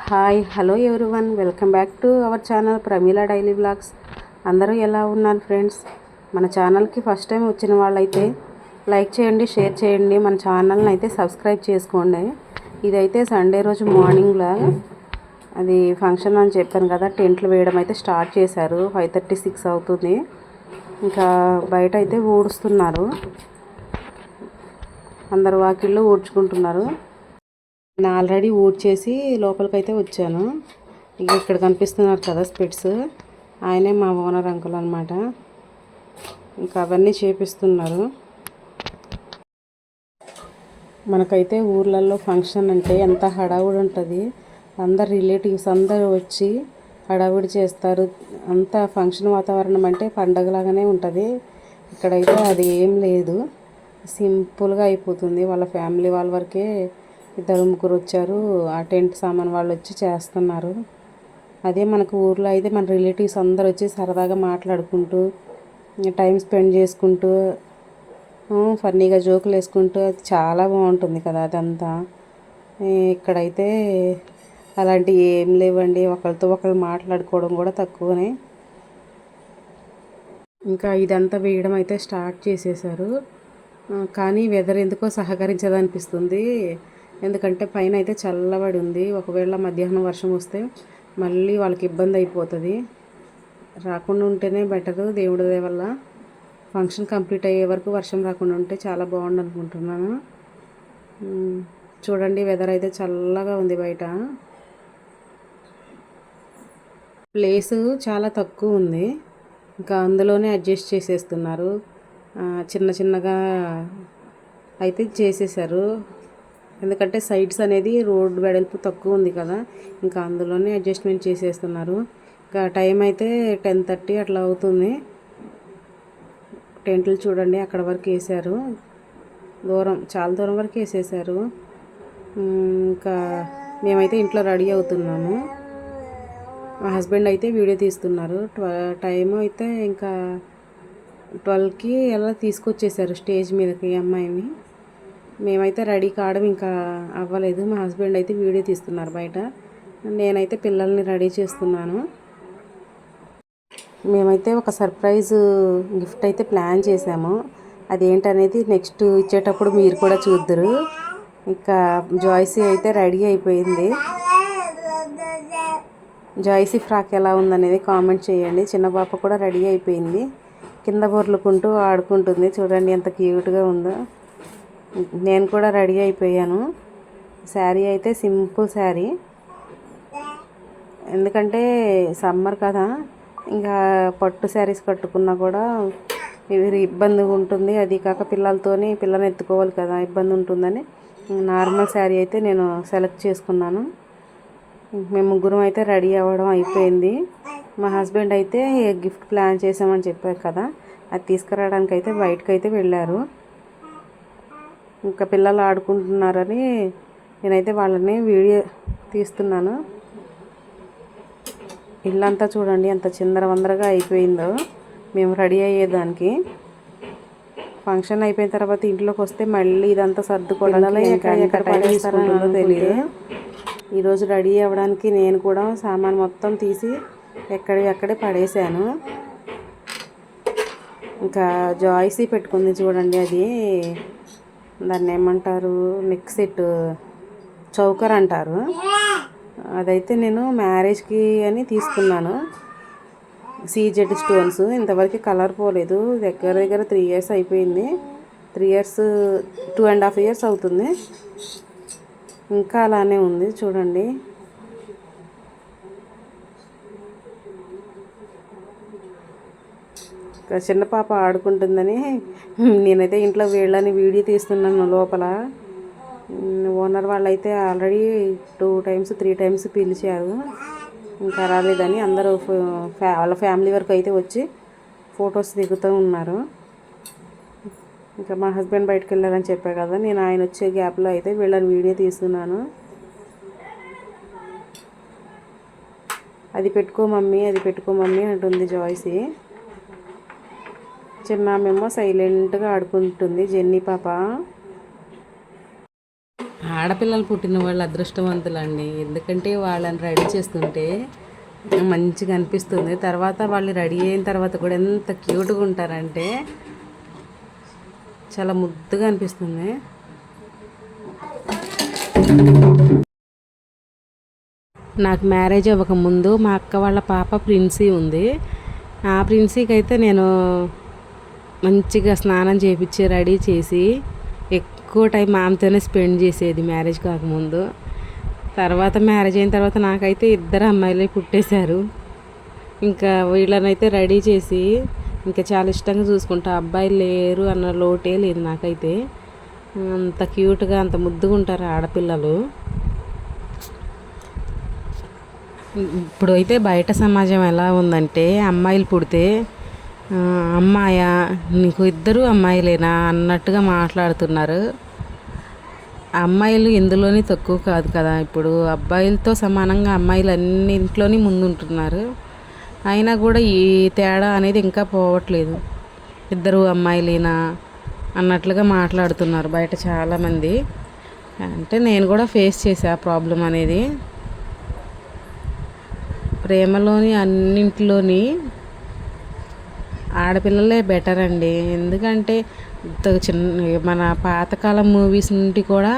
Hi hello everyone, welcome back to our channel Pramila daily vlogs. అందరూ ఎలా ఉన్నారు friends? మన ఛానల్కి ఫస్ట్ టైం వచ్చిన వాళ్ళైతే లైక్ చేయండి, షేర్ చేయండి, మన ఛానల్ని అయితే సబ్స్క్రైబ్ చేసుకోండి. ఇదైతే సండే రోజు మార్నింగ్ వ్లాగ్. అది ఫంక్షన్ అని చెప్పాను కదా, టెంట్లు వేయడం అయితే స్టార్ట్ చేశారు. 5:36 అవుతుంది. ఇంకా బయట అయితే ఊడుస్తున్నారు, అందరు వాకిళ్ళు ఊడ్చుకుంటున్నారు. నేను ఆల్రెడీ ఊడ్చేసి లోపలికైతే వచ్చాను. ఇక ఇక్కడ కనిపిస్తున్నారు కదా స్పెట్స్, ఆయనే మా ఓనర్ అంకుల్ అనమాట. ఇంకా అవన్నీ చేపిస్తున్నారు. మనకైతే ఊర్లలో ఫంక్షన్ అంటే ఎంత హడావుడి ఉంటుంది. అందరు రిలేటివ్స్ అందరూ వచ్చి హడావుడి చేస్తారు. అంత ఫంక్షన్ వాతావరణం అంటే పండగలాగానే ఉంటుంది. ఇక్కడైతే అది ఏం లేదు, సింపుల్గా అయిపోతుంది. వాళ్ళ ఫ్యామిలీ వాళ్ళ వరకే 2-3 వచ్చారు. ఆ టెంట్ సామాన్ వాళ్ళు వచ్చి చేస్తున్నారు. అదే మనకు ఊర్లో అయితే మన రిలేటివ్స్ అందరు వచ్చి సరదాగా మాట్లాడుకుంటూ టైం స్పెండ్ చేసుకుంటూ ఫన్నీగా జోకులు వేసుకుంటూ అది చాలా బాగుంటుంది కదా అదంతా. ఇక్కడైతే అలాంటివి ఏం లేవండి. ఒకరితో ఒకరు మాట్లాడుకోవడం కూడా తక్కువనే. ఇంకా ఇదంతా వేయడం అయితే స్టార్ట్ చేసేసారు. కానీ వెదర్ ఎందుకో సహకరించదనిపిస్తుంది. ఎందుకంటే పైన అయితే చల్లబడి ఉంది. ఒకవేళ మధ్యాహ్నం వర్షం వస్తే మళ్ళీ వాళ్ళకి ఇబ్బంది అయిపోతుంది. రాకుండా ఉంటేనే బెటరు. దేవుడి దయ వల్ల ఫంక్షన్ కంప్లీట్ అయ్యే వరకు వర్షం రాకుండా ఉంటే చాలా బాగుండు అనుకుంటున్నాను. చూడండి, వెదర్ అయితే చల్లగా ఉంది. బయట ప్లేసు చాలా తక్కువ ఉంది. ఇంకా అందులోనే అడ్జస్ట్ చేసేస్తున్నారు. చిన్న చిన్నగా అయితే చేసేసారు. ఎందుకంటే సైడ్స్ అనేది రోడ్ వెడల్పు తక్కువ ఉంది కదా, ఇంకా అందులోనే అడ్జస్ట్మెంట్ చేసేస్తున్నారు. ఇంకా టైం అయితే 10:30 అట్లా అవుతుంది. టెంట్లు చూడండి అక్కడ వరకు వేసారు. చాలా దూరం వరకు వేసేసారు. ఇంకా మేమైతే ఇంట్లో రెడీ అవుతున్నాము. మా హస్బెండ్ అయితే వీడియో తీస్తున్నారు. టైం అయితే ఇంకా 12కి ఎలా తీసుకొచ్చేసారు స్టేజ్ మీదకి అమ్మాయిని. మేమైతే రెడీ కావడం ఇంకా అవ్వలేదు. మా హస్బెండ్ అయితే వీడియో తీస్తున్నారు బయట. నేనైతే పిల్లల్ని రెడీ చేస్తున్నాను. మేమైతే ఒక సర్ప్రైజ్ గిఫ్ట్ అయితే ప్లాన్ చేసాము. అదేంటనేది నెక్స్ట్ ఇచ్చేటప్పుడు మీరు కూడా చూద్దరు. ఇంకా జాయ్సీ అయితే రెడీ అయిపోయింది. జాయ్సీ ఫ్రాక్ ఎలా ఉందనేది కామెంట్ చేయండి. చిన్న పాప కూడా రెడీ అయిపోయింది. కింద బొర్లుకుంటూ ఆడుకుంటుంది. చూడండి ఎంత క్యూట్గా ఉందో. నేను కూడా రెడీ అయిపోయాను. శారీ అయితే సింపుల్ శారీ, ఎందుకంటే సమ్మర్ కదా, ఇంకా పట్టు శారీస్ కట్టుకున్నా కూడా ఇబ్బందిగా ఉంటుంది. అది కాక పిల్లల్ని ఎత్తుకోవాలి కదా, ఇబ్బంది ఉంటుందని నార్మల్ శారీ అయితే నేను సెలెక్ట్ చేసుకున్నాను. మేము ముగ్గురం అయితే రెడీ అవ్వడం అయిపోయింది. మా హస్బెండ్ అయితే గిఫ్ట్ ప్లాన్ చేసామని చెప్పారు కదా, అది తీసుకురావడానికి అయితే బయటకు అయితే వెళ్ళారు. ఇంకా పిల్లలు ఆడుకుంటున్నారని నేనైతే వాళ్ళని వీడియో తీస్తున్నాను. ఇల్లంతా చూడండి ఎంత చిందరవందరగా అయిపోయిందో మేము రెడీ అయ్యేదానికి. ఫంక్షన్ అయిపోయిన తర్వాత ఇంట్లోకి వస్తే మళ్ళీ ఇదంతా సర్దుకోవడానికి ఎక్కడ టైం తీసుకుంటుందో తెలియదు. ఈరోజు రెడీ అవ్వడానికి నేను కూడా సామాన్ మొత్తం తీసి ఎక్కడే పడేసాను. ఇంకా జాయ్సీ పెట్టుకుంది చూడండి, అది దాన్ని ఏమంటారు, నెక్ సెట్ చౌకర్ అంటారు. అదైతే నేను మ్యారేజ్కి అని తీసుకున్నాను. CZ stones. ఇంతవరకు కలర్ పోలేదు. దగ్గర 3 years అయిపోయింది. 2.5 years అవుతుంది. ఇంకా అలానే ఉంది చూడండి. చిన్న పాప ఆడుకుంటుందని నేనైతే ఇంట్లో వీళ్ళని వీడియో తీస్తున్నాను. లోపల ఓనర్ వాళ్ళైతే ఆల్రెడీ 2 times 3 times పిలిచారు, ఇంకా రాలేదని అందరూ వాళ్ళ ఫ్యామిలీ వరకు అయితే వచ్చి ఫొటోస్ దిగుతూ ఉన్నారు. ఇంకా మా హస్బెండ్ బయటకు వెళ్ళారని చెప్పా కదా, నేను ఆయన వచ్చే గ్యాప్లో అయితే వీళ్ళని వీడియో తీస్తున్నాను. అది పెట్టుకో మమ్మీ అంటుంది జాయ్సీ. చిన్నామేమో సైలెంట్గా ఆడుకుంటుంది, జెన్నీ పాప. ఆడపిల్లలు పుట్టిన వాళ్ళు అదృష్టవంతులండి. ఎందుకంటే వాళ్ళని రెడీ చేస్తుంటే మంచిగా అనిపిస్తుంది. తర్వాత వాళ్ళు రెడీ అయిన తర్వాత కూడా ఎంత క్యూట్గా ఉంటారంటే చాలా ముద్దుగా అనిపిస్తుంది. నాకు మ్యారేజ్ అవ్వకముందు మా అక్క వాళ్ళ పాప ప్రిన్సీ ఉంది. ఆ ప్రిన్సీకి అయితే నేను మంచిగా స్నానం చేయించి రెడీ చేసి ఎక్కువ టైం ఆమెతోనే స్పెండ్ చేసేది మ్యారేజ్ కాకముందు. తర్వాత మ్యారేజ్ అయిన తర్వాత నాకైతే ఇద్దరు అమ్మాయిలే పుట్టేశారు. ఇంకా వీళ్ళనైతే రెడీ చేసి ఇంకా చాలా ఇష్టంగా చూసుకుంటా. అబ్బాయిలు లేరు అన్న లోటే లేదు నాకైతే. అంత క్యూట్గా అంత ముద్దుగా ఉంటారు ఆడపిల్లలు. ఇప్పుడు అయితే బయట సమాజం ఎలా ఉందంటే అమ్మాయిలు పుడితే అమ్మాయా నీకు ఇద్దరు అమ్మాయిలేనా అన్నట్టుగా మాట్లాడుతున్నారు. అమ్మాయిలు ఎందులోని తక్కువ కాదు కదా. ఇప్పుడు అబ్బాయిలతో సమానంగా అమ్మాయిలు అన్నింట్లోని ముందుంటున్నారు. అయినా కూడా ఈ తేడా అనేది ఇంకా పోవట్లేదు. ఇద్దరు అమ్మాయిలేనా అన్నట్లుగా మాట్లాడుతున్నారు బయట చాలామంది. అంటే నేను కూడా ఫేస్ చేసా ప్రాబ్లం అనేది. ప్రేమలోని అన్నింటిలోని ఆడపిల్లలే బెటర్ అండి. ఎందుకంటే మన పాతకాలం మూవీస్ నుండి కూడా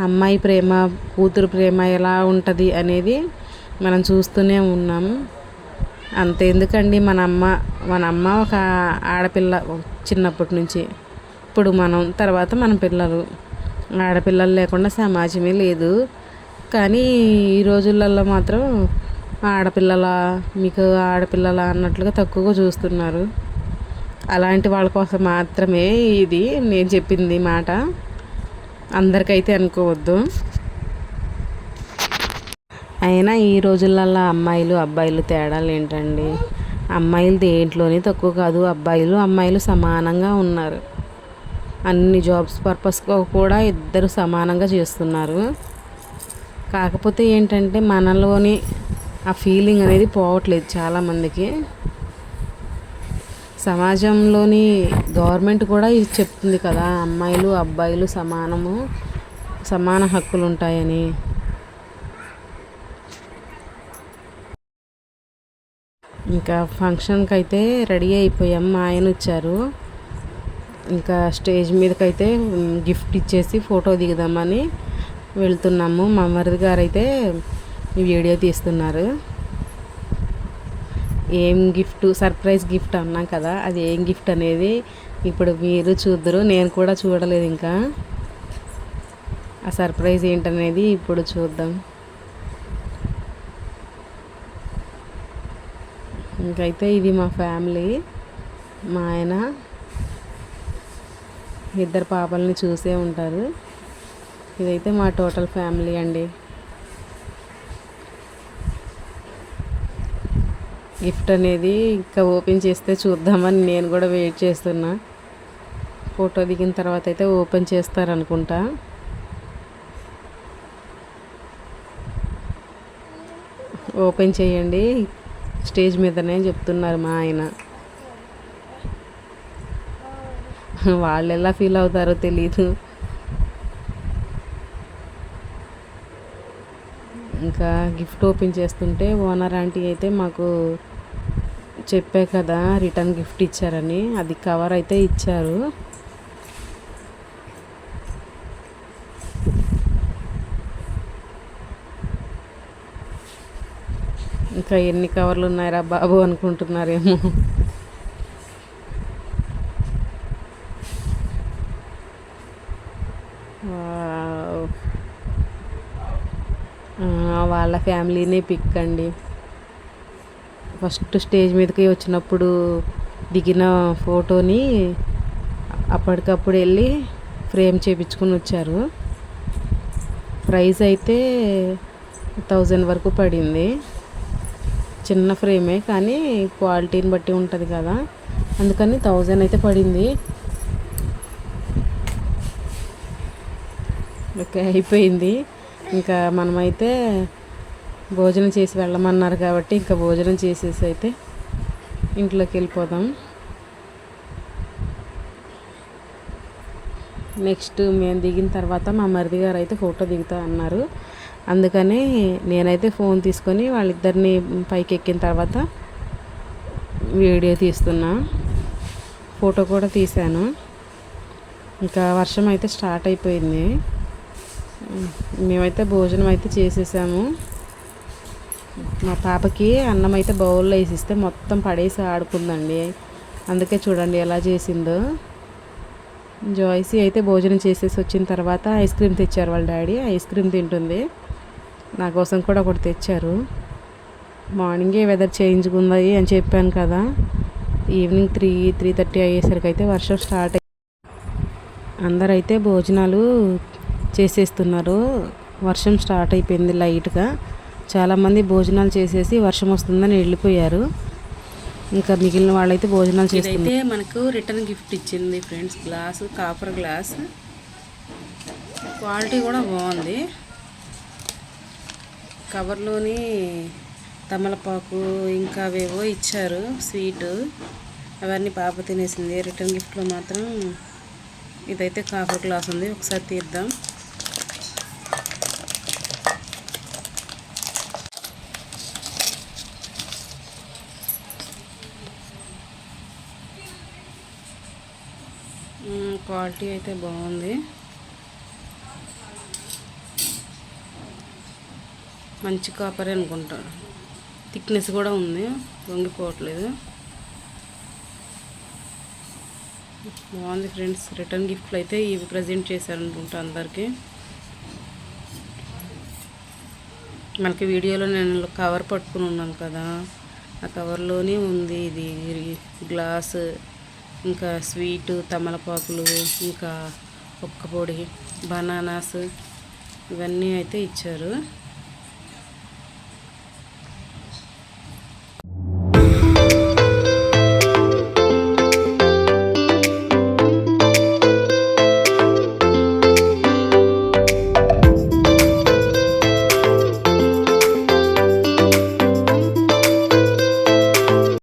అమ్మాయి ప్రేమ కూతురు ప్రేమ ఎలా ఉంటుంది అనేది మనం చూస్తూనే ఉన్నాం. అంత ఎందుకండి మన అమ్మ ఒక ఆడపిల్ల చిన్నప్పటి నుంచి, ఇప్పుడు మనం తర్వాత మన పిల్లలు. ఆడపిల్లలు లేకుండా సమాజమే లేదు. కానీ ఈ రోజులలో మాత్రం మీకు ఆడపిల్లల అన్నట్లుగా తక్కువగా చూస్తున్నారు. అలాంటి వాళ్ళ కోసం మాత్రమే ఇది నేను చెప్పింది మాట. అందరికైతే అనుకోవద్దు. అయినా ఈ రోజులలో అమ్మాయిలు అబ్బాయిలు తేడాలు ఏంటండి? అమ్మాయిలు దేంట్లోనే తక్కువ కాదు. అమ్మాయిలు సమానంగా ఉన్నారు. అన్ని జాబ్స్ పర్పస్గా కూడా ఇద్దరు సమానంగా చేస్తున్నారు. కాకపోతే ఏంటంటే మనలోని ఆ ఫీలింగ్ అనేది పోవట్లేదు చాలామందికి. సమాజంలోని గవర్నమెంట్ కూడా ఇది చెప్తుంది కదా, అమ్మాయిలు అబ్బాయిలు సమాన హక్కులు ఉంటాయని. ఇంకా ఫంక్షన్కి అయితే రెడీ అయిపోయాం. మా ఆయన వచ్చారు. ఇంకా స్టేజ్ మీదకైతే గిఫ్ట్ ఇచ్చేసి ఫోటో దిగుదామని వెళ్తున్నాము. మా మరిది గారు అయితే వీడియో తీస్తున్నారు. ఏం గిఫ్ట్, సర్ప్రైజ్ గిఫ్ట్ అన్నాం కదా, అది ఏం గిఫ్ట్ అనేది ఇప్పుడు మీరు చూద్దరు. నేను కూడా చూడలేదు ఇంకా. ఆ సర్ప్రైజ్ ఏంటనేది ఇప్పుడు చూద్దాం. ఇంకైతే ఇది మా ఫ్యామిలీ. మా ఆయన ఇద్దరు పాపల్ని చూసే ఉంటారు. ఇదైతే మా టోటల్ ఫ్యామిలీ అండి. గిఫ్ట్ అనేది ఇంకా ఓపెన్ చేస్తే చూద్దామని నేను కూడా వెయిట్ చేస్తున్నా. ఫోటో దిగిన తర్వాత అయితే ఓపెన్ చేస్తారనుకుంటా. ఓపెన్ చేయండి స్టేజ్ మీదనే చెప్తున్నారు మా ఆయన. వాళ్ళు ఎలా ఫీల్ అవుతారో తెలీదు. ఇంకా గిఫ్ట్ ఓపెన్ చేస్తుంటే ఓనర్ ఆంటీ అయితే మాకు చెప్పే కదా రిటర్న్ గిఫ్ట్ ఇచ్చారని, అది కవర్ అయితే ఇచ్చారు. ఇంకా ఎన్ని కవర్లు ఉన్నాయరా బాబు అనుకుంటున్నారేమో. వాళ్ళ ఫ్యామిలీనే పిక్ అండి. ఫస్ట్ స్టేజ్ మీదకి వచ్చినప్పుడు దిగిన ఫోటోని అప్పటికప్పుడు వెళ్ళి ఫ్రేమ్ చేయించుకొని వచ్చారు. ప్రైస్ అయితే 1000 వరకు పడింది. చిన్న ఫ్రేమే కానీ క్వాలిటీని బట్టి ఉంటుంది కదా, అందుకని 1000 అయితే పడింది. ఓకే, అయిపోయింది. ఇంకా మనమైతే భోజనం చేసి వెళ్ళమన్నారు కాబట్టి ఇంకా భోజనం చేసేసి అయితే ఇంట్లోకి వెళ్ళిపోదాం. నెక్స్ట్ మేము దిగిన తర్వాత మా మరిది గారు అయితే ఫోటో దిగుతా అన్నారు. అందుకని నేనైతే ఫోన్ తీసుకొని వాళ్ళిద్దరిని పైకి ఎక్కిన తర్వాత వీడియో తీస్తున్నా. ఫోటో కూడా తీశాను. ఇంకా వర్షం అయితే స్టార్ట్ అయిపోయింది. మేమైతే భోజనం అయితే చేసేసాము. మా పాపకి అన్నం అయితే బౌల్లో వేసిస్తే మొత్తం పడేసి ఆడుకుందండి. అందుకే చూడండి ఎలా చేసిందో. జాయ్సీ అయితే భోజనం చేసేసి వచ్చిన తర్వాత ఐస్ క్రీమ్ తెచ్చారు వాళ్ళ డాడీ. ఐస్ క్రీమ్ తింటుంది. నా కోసం కూడా ఒకటి తెచ్చారు. మార్నింగే వెదర్ చేంజ్గా ఉంది అని చెప్పాను కదా. ఈవినింగ్ 3:30 అయ్యేసరికి అయితే వర్షం స్టార్ట్ అయ్యి అందరైతే భోజనాలు చేసేస్తున్నారు. వర్షం స్టార్ట్ అయిపోయింది లైట్గా. చాలామంది భోజనాలు చేసేసి వర్షం వస్తుందని వెళ్ళిపోయారు. ఇంకా మిగిలిన వాళ్ళైతే భోజనాలు చేస్తున్నారు. అయితే మనకు రిటర్న్ గిఫ్ట్ ఇచ్చింది friends. Glass, copper glass. Quality కూడా బాగుంది. కవర్లోని తమలపాకు ఇంకా అవేవో ఇచ్చారు స్వీటు. అవన్నీ పాప తినేసింది. రిటర్న్ గిఫ్ట్లో మాత్రం ఇదైతే కాపర్ గ్లాస్ ఉంది. ఒకసారి తీద్దాం. క్వాలిటీ అయితే బాగుంది. మంచి కాపరే అనుకుంటాను. థిక్నెస్ కూడా ఉంది, వంగిపోవట్లేదు. బాగుంది ఫ్రెండ్స్. రిటర్న్ గిఫ్ట్లు అయితే ఇవి ప్రజెంట్ చేశారనుకుంటా అందరికీ. మనకి వీడియోలో నేను కవర్ పట్టుకుని ఉన్నాను కదా, ఆ కవర్లోనే ఉంది ఇది గ్లాస్, ఇంకా స్వీటు, తమలపాకులు, ఇంకా ఒక్క పొడి, బనానాస్ ఇవన్నీ అయితే ఇచ్చారు.